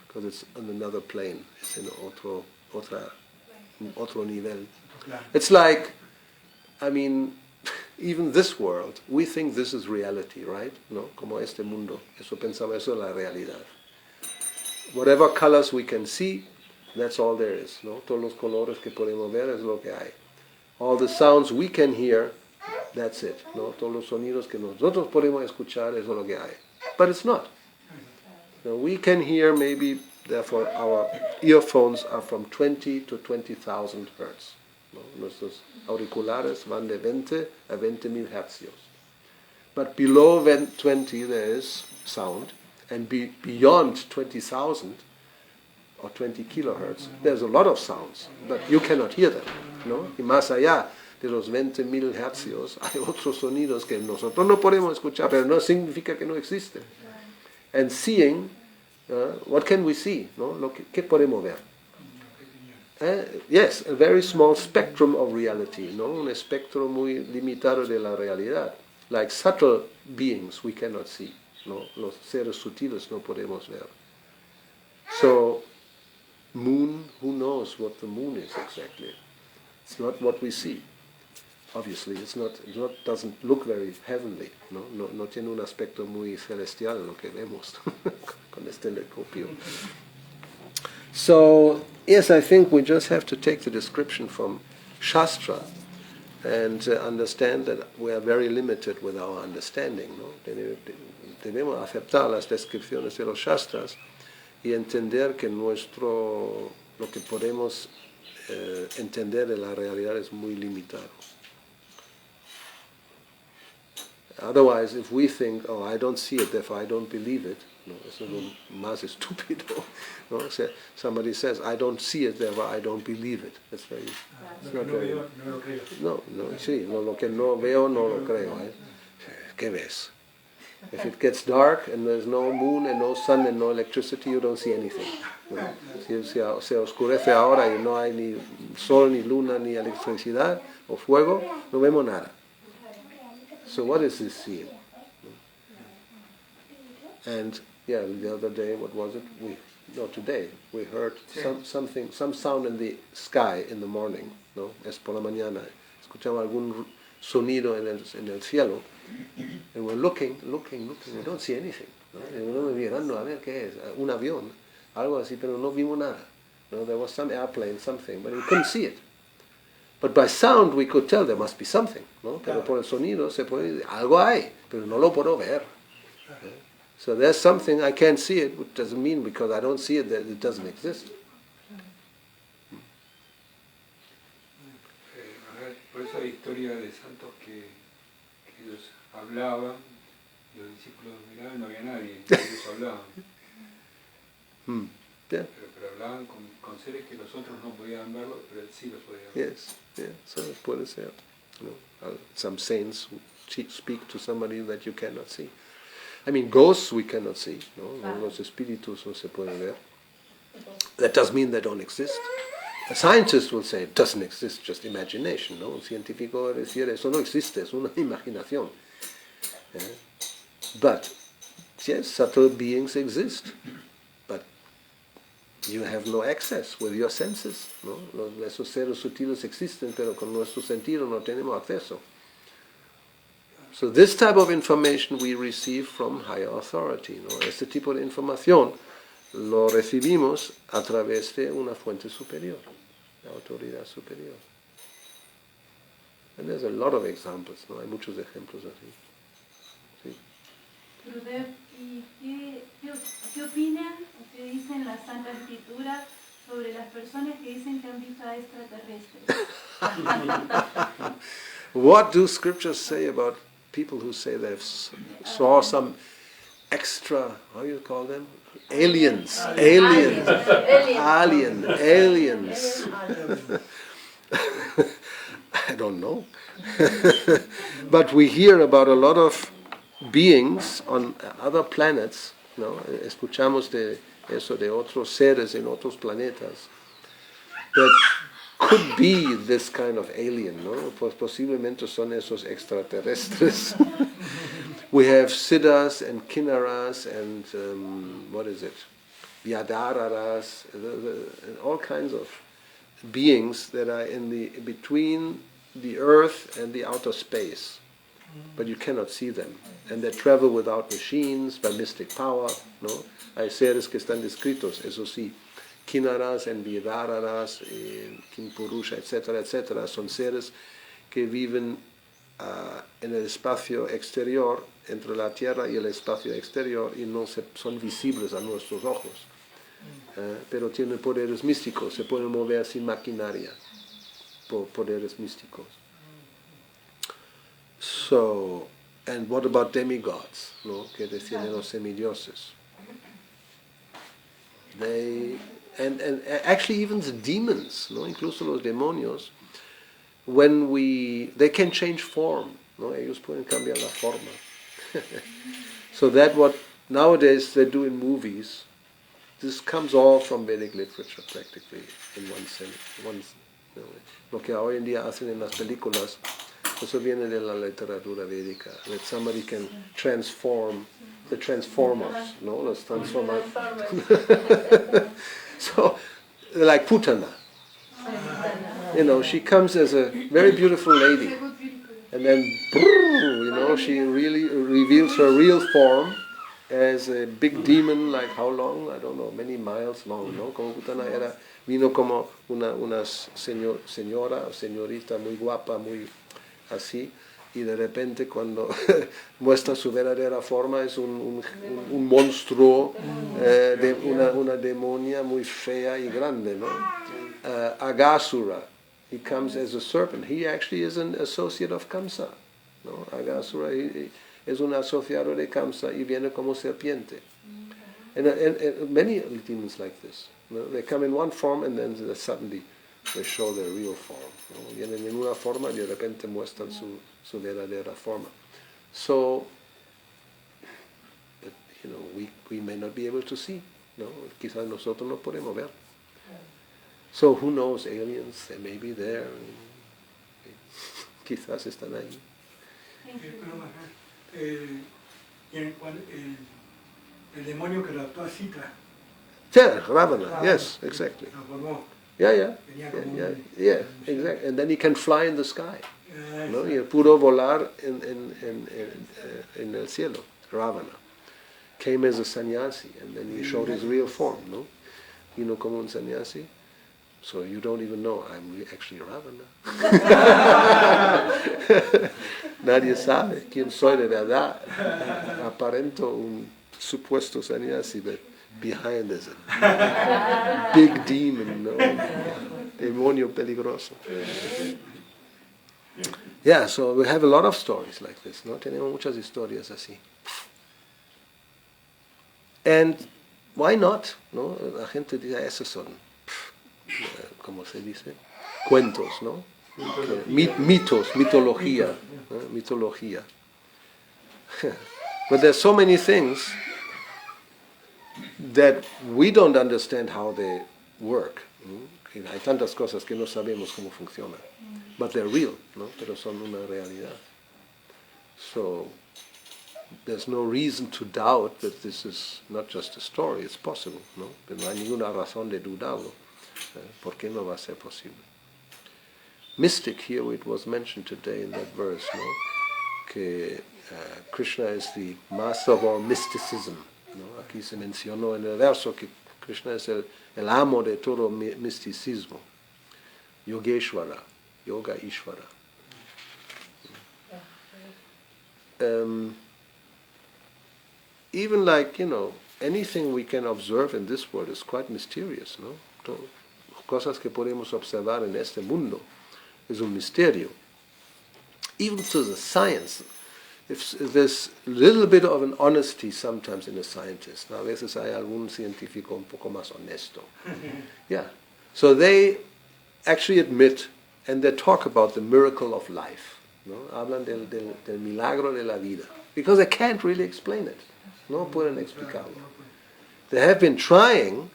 because it's on another plane. It's in otro nivel. It's like, I mean, even this world, we think this is reality, right? No, como este mundo. Eso pensamos, eso es la realidad. Whatever colors we can see, that's all there is. No, todos los colores que podemos ver es lo que hay. All the sounds we can hear, that's it. No, todos los sonidos que nosotros podemos escuchar es lo que hay. But it's not. Now, we can hear maybe, therefore, our earphones are from 20 to 20,000 hertz. ¿No? Nuestros auriculares van de 20 a 20,000 hercios. But below 20 there is sound, and beyond 20,000 or 20 kilohertz, there's a lot of sounds, but you cannot hear them. ¿No? Y más allá de los 20,000 hercios hay otros sonidos que nosotros no podemos escuchar, pero no significa que no existen. And seeing, what can we see? ¿No? ¿Qué podemos ver? Yes, a very small spectrum of reality, ¿no? Un espectro muy limitado de la realidad. Like subtle beings we cannot see, ¿no? Los seres sutiles no podemos ver. So, moon, who knows what the moon is exactly? It's not what we see. Obviously, it doesn't look very heavenly, no tiene un aspecto muy celestial lo que vemos con este telescopio. So, yes, I think we just have to take the description from Shastra and understand that we are very limited with our understanding. ¿No? Debemos aceptar las descripciones de los Shastras y entender que lo que podemos entender de la realidad es muy limitado. Otherwise, if we think, oh, I don't see it, therefore I don't believe it, no, eso es lo más estúpido. No? O sea, somebody says, I don't see it, therefore I don't believe it. It's very, it's not very, no, sí, lo que no veo, no lo creo. ¿Qué ves? If it gets dark and there's no moon and no sun and no electricity, you don't see anything. No? Si se oscurece ahora y no hay ni sol, ni luna, ni electricidad o fuego, no vemos nada. So what is this seeing? And the other day, what was it? Today we heard some sound in the sky in the morning. No, es por la mañana. Escuchamos algún sonido en el cielo, and we're looking. We don't see anything. No, uno mirando a ver qué es, un avión, algo así, pero no vimos nada. No, there was some airplane, something, but we couldn't see it. But by sound we could tell there must be something, ¿no? Pero por el sonido se puede decir, algo hay, pero no lo puedo ver. So there's something, I can't see it, which doesn't mean because I don't see it that it doesn't exist. Por eso hay historias de santos que ellos hablaban, los discípulos miraban, no había nadie, ellos hablaban. Yeah. Pero hablaban con seres que los otros no podían verlo, pero él sí los podía ver. Yes, so puede ser. Some saints who speak to somebody that you cannot see. I mean, ghosts we cannot see, ¿no? Los espíritus no se pueden ver. That doesn't mean they don't exist. A scientist will say it doesn't exist, just imagination, ¿no? Un científico va a decir eso no existe, es una imaginación. But, yes, subtle beings exist. But you have no access with your senses, ¿no? Esos seres sutiles existen, pero con nuestro sentido no tenemos acceso. So this type of information we receive from higher authority, ¿no? Este tipo de información lo recibimos a través de una fuente superior, la autoridad superior. And there's a lot of examples, ¿no? Hay muchos ejemplos así. ¿Sí? ¿Y qué opinan o qué dicen la Santa Escritura sobre las personas que dicen que han visto a extraterrestres? What do scriptures say about people who say they saw some extra, how do you call them? Aliens. Aliens. I don't know. But we hear about a lot of beings on other planets, ¿no? Escuchamos de eso, de otros seres en otros planetas, that could be this kind of alien, ¿no? Pues posiblemente son esos extraterrestres. We have siddhas and kinnaras and Vyadararas, and all kinds of beings that are in the between the earth and the outer space, but you cannot see them, and they travel without machines by mystic power, ¿no? Hay seres que están descritos, eso sí, kinnaras and Vyadararas, Kimpurusha, etcétera, etcétera, son seres que viven en el espacio exterior, entre la tierra y el espacio exterior, y no son visibles a nuestros ojos, pero tienen poderes místicos, se pueden mover sin maquinaria, poderes místicos. So, and what about demigods, ¿no? Que descienden los semidioses? And actually even the demons, ¿no? Incluso los demonios, they can change form, ¿no? Ellos pueden cambiar la forma. So that what nowadays they do in movies, this comes all from Vedic literature practically, in one sense. ¿No? Lo que hoy en día hacen en las películas, eso viene de la literatura védica, that somebody can transform the Transformers, ¿no? Los Transformers. So, like Putana. You know, she comes as a very beautiful lady, and then, you know, she really reveals her real form as a big demon, like how long? I don't know, many miles long, ¿no? Como Putana vino como una señora o señorita muy guapa, muy así, y de repente cuando muestra su verdadera forma es un monstruo, una demonia muy fea y grande, ¿no? Agasura, he comes as a serpent. He actually is an associate of Kamsa, ¿no? Agasura es un asociado de Kamsa y viene como serpiente. And many demons like this, ¿no? They come in one form and then suddenly they show their real form, ¿no? Vienen en una forma y de repente muestran su verdadera forma. So, you know, we may not be able to see, ¿no? Quizás nosotros no podemos ver. So who knows, aliens, they may be there. Quizás están ahí. El demonio que raptó a Sita. Yeah, Ravana, yes, exactly. La formó. Yeah, exactly. And then he can fly in the sky. ¿No? Y pudo volar en el cielo, Ravana. Came as a sannyasi, and then he showed his real form, ¿no? Vino como un sannyasi. So you don't even know, I'm actually Ravana. Nadie sabe quién soy de verdad. Aparento un supuesto sannyasi, but behind is a big demon, ¿no? Demonio peligroso. Yeah, so we have a lot of stories like this, ¿no? Tenemos muchas historias así. And why not? ¿No? La gente dice, esos son, ¿cómo se dice? Cuentos, ¿no? Mitos, mitología, ¿no? Mitología. But there's so many things that we don't understand how they work. Hay tantas cosas que no sabemos cómo funcionan. But they're real, ¿no? Pero son una realidad. So there's no reason to doubt that this is not just a story, it's possible, ¿no? Pero no hay ninguna razón de dudarlo. ¿Por qué no va a ser posible? Mystic, here it was mentioned today in that verse, ¿no? Que Krishna is the master of all mysticism, ¿no? Aquí se mencionó en el verso que Krishna es el amo de todo misticismo. Yogeshwara, Yoga Ishvara. Even like, you know, anything we can observe in this world is quite mysterious, ¿no? Cosas que podemos observar en este mundo es un misterio. even to the science, if there's a little bit of an honesty sometimes in a scientist. A veces hay algún científico un poco más honesto. Yeah. So they actually admit, and they talk about the miracle of life. ¿No? Hablan del milagro de la vida. Because they can't really explain it. No pueden explicarlo. They have been trying.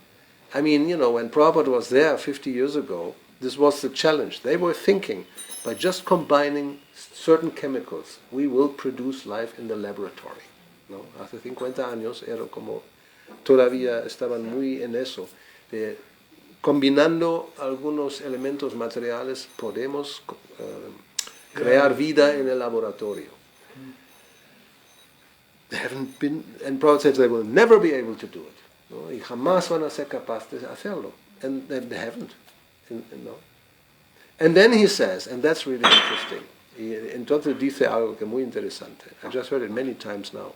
I mean, when Prabhupada was there 50 years ago, this was the challenge. They were thinking, by just combining certain chemicals, we will produce life in the laboratory. ¿No? Hace 50 años era como, todavía estaban muy en eso. Combinando algunos elementos materiales podemos crear vida en el laboratorio. They haven't been, and Prabhupada says they will never be able to do it. ¿No? Y jamás van a ser capaces de hacerlo. And they haven't. No? And then he says, and that's really interesting, entonces dice algo que muy interesante. I just heard it many times now.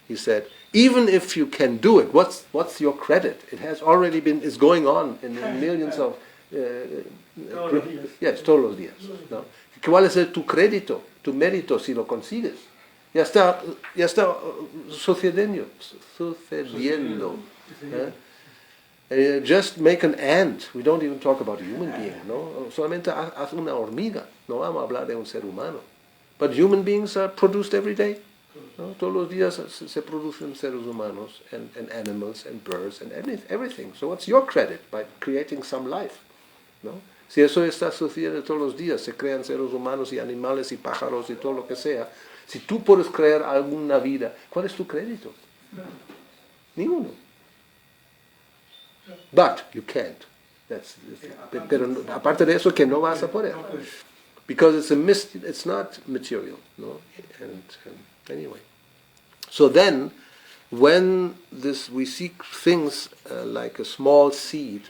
He said, even if you can do it, what's your credit? It has already been, it's going on in millions of... yes, todos los días. ¿No? ¿Cuál es tu crédito, tu mérito si lo consigues? Ya está sucediendo. Just make an ant. We don't even talk about a human being, no? Solamente haz una hormiga. No vamos a hablar de un ser humano. But human beings are produced every day. ¿No? Todos los días se producen seres humanos and animals and birds and everything. So what's your credit by creating some life? ¿No? Si eso está sucediendo todos los días, se crean seres humanos y animales y pájaros y todo lo que sea. Si tú puedes crear alguna vida, ¿cuál es tu crédito? Ninguno. But you can't. Pero aparte de eso, que no vas a poder. Because it's not material. No? And anyway. So then, when we see things like a small seed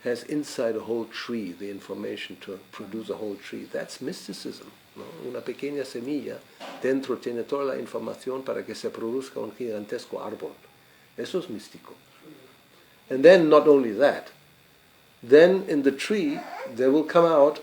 has inside a whole tree the information to produce a whole tree, that's mysticism. ¿No? Una pequeña semilla dentro tiene toda la información para que se produzca un gigantesco árbol. Eso es místico. And then not only that, then in the tree there will come out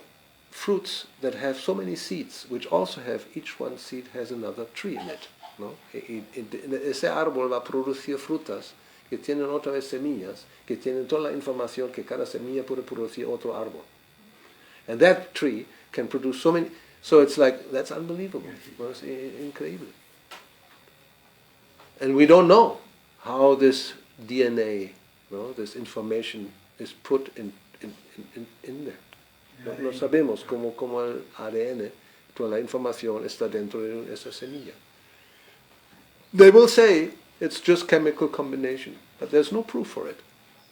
fruits that have so many seeds, which also have, each one seed has another tree in it. ¿No? Ese árbol va a producir frutas que tienen otra vez semillas, que tienen toda la información que cada semilla puede producir otro árbol. And that tree can produce so many... So it's like, that's unbelievable. It's incredible. And we don't know how this DNA, this information is put in there. No sabemos cómo el ADN, toda la información está dentro de esa semilla. They will say it's just chemical combination, but there's no proof for it.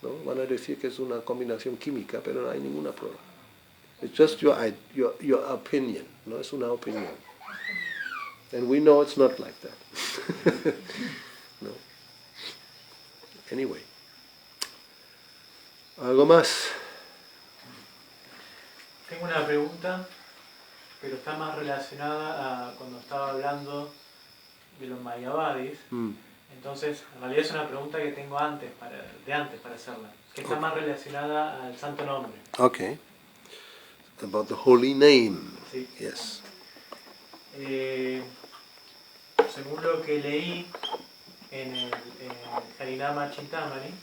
¿No? Van a decir que es una combinación química, pero no hay ninguna prueba. It's just your opinion. No, es una opinión. And we know it's not like that. No. Anyway. ¿Algo más? Tengo una pregunta, pero está más relacionada a cuando estaba hablando de los mayavadis. Entonces, en realidad es una pregunta que tengo antes para hacerla, que está más relacionada al santo nombre. Okay. About the holy name. Sí. Yes. Según lo que leí en el Harinama Chintamani,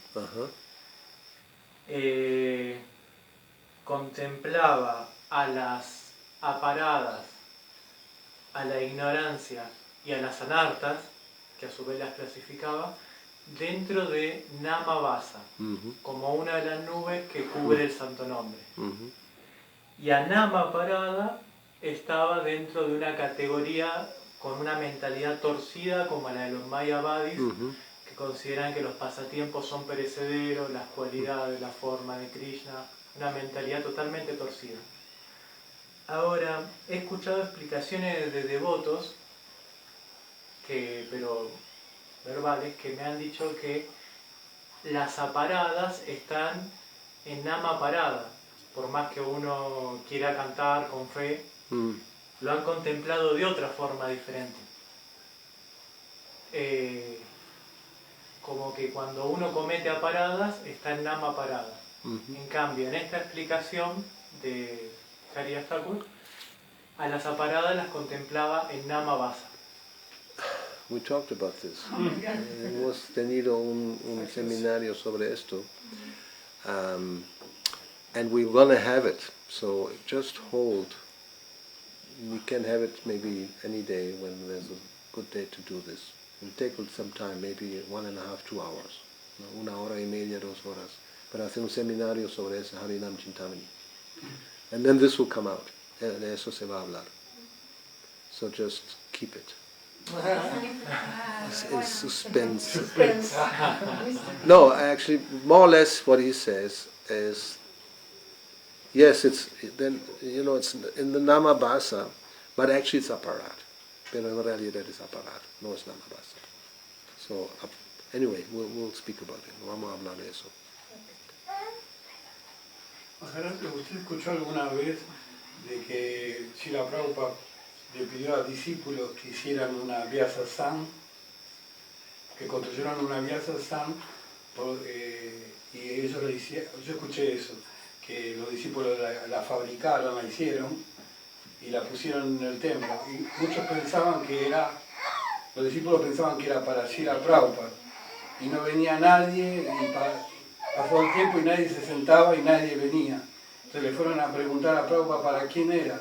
contemplaba a las aparadas, a la ignorancia y a las anartas, que a su vez las clasificaba, dentro de Nama Vasa, como una de las nubes que cubre el santo nombre. Y a Nama Parada estaba dentro de una categoría con una mentalidad torcida como la de los mayavadis, que consideran que los pasatiempos son perecederos, las cualidades, la forma de Krishna, una mentalidad totalmente torcida. Ahora, he escuchado explicaciones de devotos, pero verbales, que me han dicho que las aparadas están en Nama Parada. Por más que uno quiera cantar con fe, lo han contemplado de otra forma diferente. Como que cuando uno comete aparadas, está en Nama Parada. En cambio, en esta explicación de Haridas Thakur, a las aparadas las contemplaba en Nama Vasa. We talked about this. Hemos tenido un seminario sobre esto. And we're going to have it. So just hold. We can have it maybe any day when there's a good day to do this. It'll take some time, maybe 1.5, 2 hours. ¿No? 1 hora y media, 2 horas. Para hacer un seminario sobre ese Harinam Chintamani. And then this will come out. De eso se va a hablar. So just keep it. It's suspense. No, actually, more or less what he says is, yes, it's in the Nama Bhasa, but actually it's aparat. Pero en realidad es aparat, no es Nama Bhasa. So, anyway, we'll speak about it. Vamos a hablar de eso. ¿Usted escuchó alguna vez de que Srila Prabhupada le pidió a discípulos que hicieran una Vyasa San, que construyeron una Vyasa San, y ellos le hicieron, yo escuché eso, que los discípulos la fabricaron, la hicieron y la pusieron en el templo. Y muchos pensaban que los discípulos pensaban que era para Srila Prabhupada, y no venía nadie, y pasó el tiempo y nadie se sentaba y nadie venía. Entonces le fueron a preguntar a Prabhupada para quién era.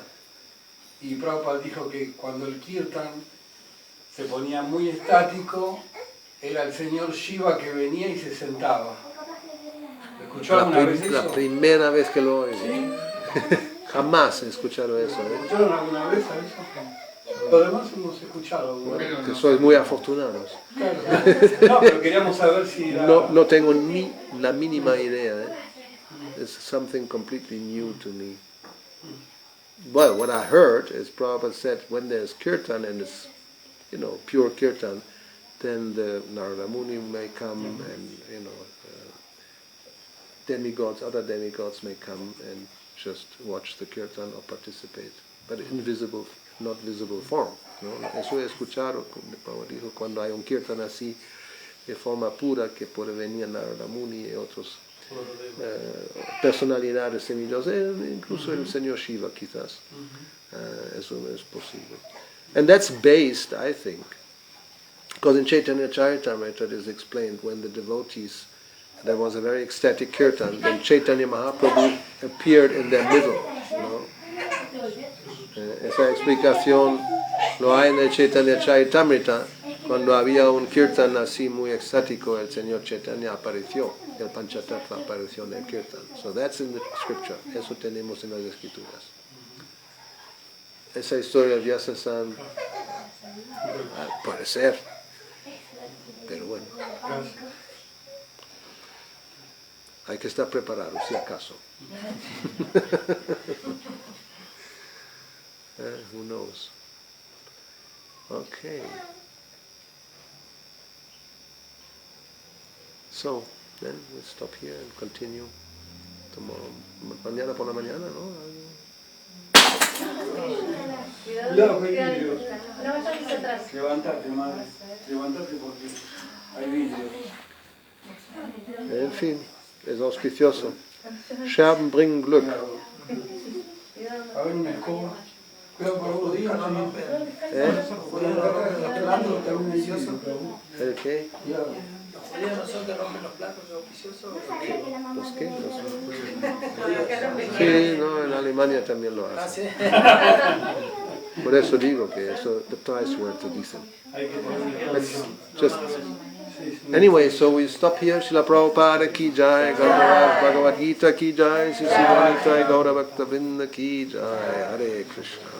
Y Prabhupada dijo que cuando el kirtan se ponía muy estático, era el señor Shiva que venía y se sentaba. ¿Escuchó alguna vez eso? La primera vez que lo oigo. ¿Sí? Jamás he escuchado eso. ¿Escucharon alguna vez a eso? Lo demás hemos escuchado. Bueno, que sois muy afortunados. Claro. No, pero queríamos saber si era... No tengo ni la mínima idea. It's something completely new to me. Well, what I heard is Prabhupada said when there's kirtan and it's, pure kirtan, then the Narada Muni may come and, demigods, other demigods may come and just watch the kirtan or participate, but in visible, not visible form. ¿No? Eso he escuchado, Prabhupada dijo, cuando hay un kirtan así, de forma pura, que puede venir Narada Muni y otros personalidades semidiosas, incluso el señor Shiva quizás. Eso no es posible. And that's based, I think, because in Chaitanya Charitamrita it is explained when the devotees, there was a very ecstatic kirtan, then Chaitanya Mahaprabhu appeared in their middle. ¿No? Esa explicación lo hay en el Chaitanya Charitamrita. Cuando había un kirtan así muy extático, el señor Chaitanya apareció, el Panchatattva apareció en el kirtan. So that's in the scripture. Eso tenemos en las escrituras. Esa historia de Vyasa-san puede ser, pero bueno, hay que estar preparado si acaso. Who knows? Okay. So, then we'll stop here and continue tomorrow. Mañana por la mañana, ¿no? Cuidado que hay vidrios. Levantate, madre. Levantate porque hay vidrios. En fin, es auspicioso. Scherben bringen Glück. A ver una escoba. Cuidado por los días. ¿El qué? ¿No son que rompen los platos auspiciosos? ¿Los qué? Sí, no, en Alemania también lo hacen. Por eso digo que eso, the twice words dicen. Let's just... Anyway, so we stop here. Srila Prabhupada ki jai, Bhagavad Gita ki jai, Sri Sivanita Gaura Bhakta Vrinda ki jai. Hare Krishna.